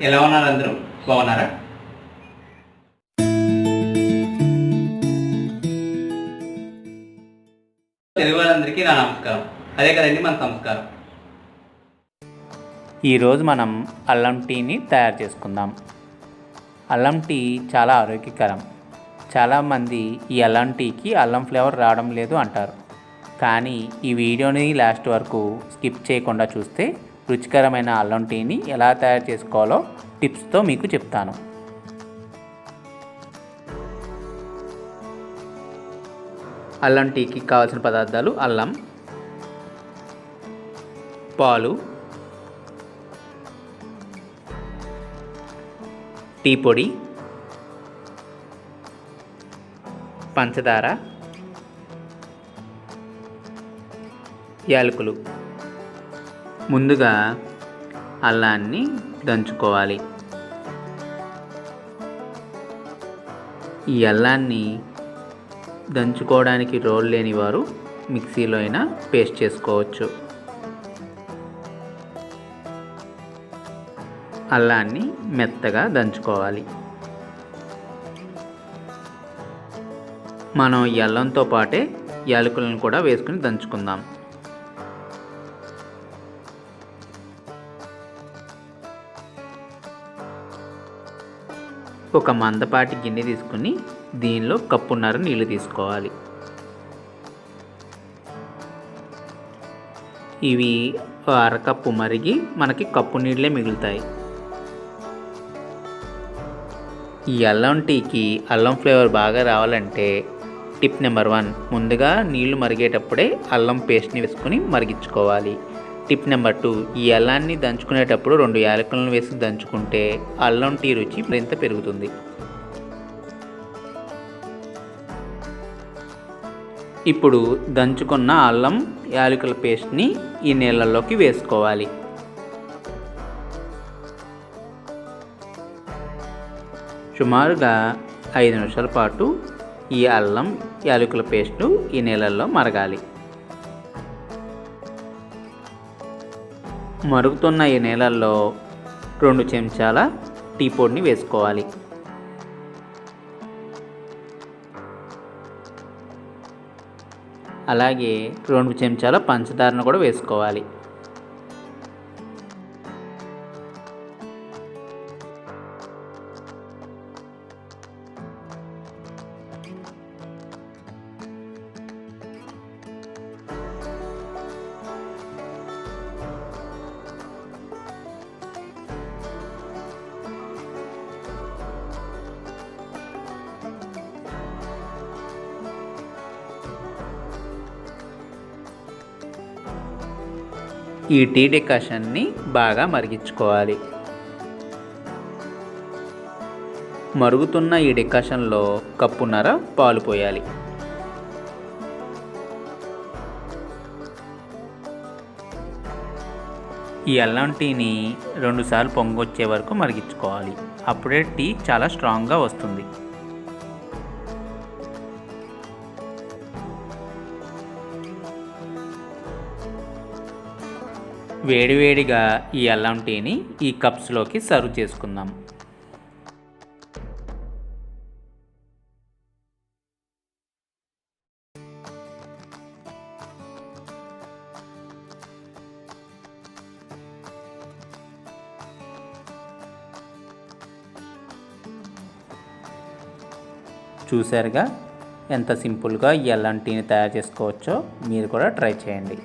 ఎలా ఉన్నారు అందరూ? బాగున్నారా? తెలుగు వాళ్ళందరికీ నా నమస్కారం. అదే కదండి మన సంస్కారం. ఈరోజు మనం అల్లం టీని తయారు చేసుకుందాం. అల్లం టీ చాలా ఆరోగ్యకరం. చాలామంది ఈ అల్లం టీకి అల్లం ఫ్లేవర్ రావడం లేదు అంటారు. కానీ ఈ వీడియోని లాస్ట్ వరకు స్కిప్ చేయకుండా చూస్తే రుచికరమైన అల్లం టీని ఎలా తయారు చేసుకోవాలో టిప్స్తో మీకు చెప్తాను. అల్లం టీకి కావాల్సిన పదార్థాలు: అల్లం, పాలు, టీ పొడి, పంచదార, యాలకులు. ముందుగా అల్లాన్ని దంచుకోవాలి. ఈ అల్లాన్ని దంచుకోవడానికి రోల్ లేని వారు మిక్సీలో అయినా పేస్ట్ చేసుకోవచ్చు. అల్లాన్ని మెత్తగా దంచుకోవాలి. మనం ఈ అల్లంతో పాటే యాలకులను కూడా వేసుకుని దంచుకుందాం. ఒక మందపాటి గిన్నె తీసుకుని దీనిలో కప్పున్నర నీళ్లు తీసుకోవాలి. ఇవి అరకప్పు మరిగి మనకి కప్పు నీళ్ళే మిగులుతాయి. ఈ అల్లం టీకి అల్లం ఫ్లేవర్ బాగా రావాలంటే టిప్ నెంబర్ 1, ముందుగా నీళ్లు మరిగేటప్పుడే అల్లం పేస్ట్ని వేసుకుని మరిగించుకోవాలి. టిప్ నెంబర్ 2, ఈ అల్లాన్ని దంచుకునేటప్పుడు 2 యాలకులను వేసి దంచుకుంటే అల్లం టీ రుచి మరింత పెరుగుతుంది. ఇప్పుడు దంచుకున్న అల్లం యాలకుల పేస్ట్ని ఈ నీళ్ళల్లోకి వేసుకోవాలి. సుమారుగా 5 నిమిషాల పాటు ఈ అల్లం యాలకుల పేస్టు ఈ నీళ్ళల్లో మరగాలి. మరుగుతున్న ఈ నీళ్ళల్లో 2 చెంచాల టీ పొడిని వేసుకోవాలి. అలాగే 2 చెంచాల పంచదారను కూడా వేసుకోవాలి. ఈ టీ డికాషన్ని బాగా మరిగించుకోవాలి. మరుగుతున్న ఈ డికాషన్లో కప్పున్నర పాలు పోయాలి. ఈ అల్లం టీని 2 సార్లు పొంగొచ్చే వరకు మరిగించుకోవాలి. అప్పుడే టీ చాలా స్ట్రాంగ్గా వస్తుంది. వేడివేడిగా ఈ అల్లం టీని ఈ కప్స్లోకి సర్వ్ చేసుకుందాం. చూసారుగా ఎంత సింపుల్గా ఈ అల్లం టీని తయారు చేసుకోవచ్చో. మీరు కూడా ట్రై చేయండి.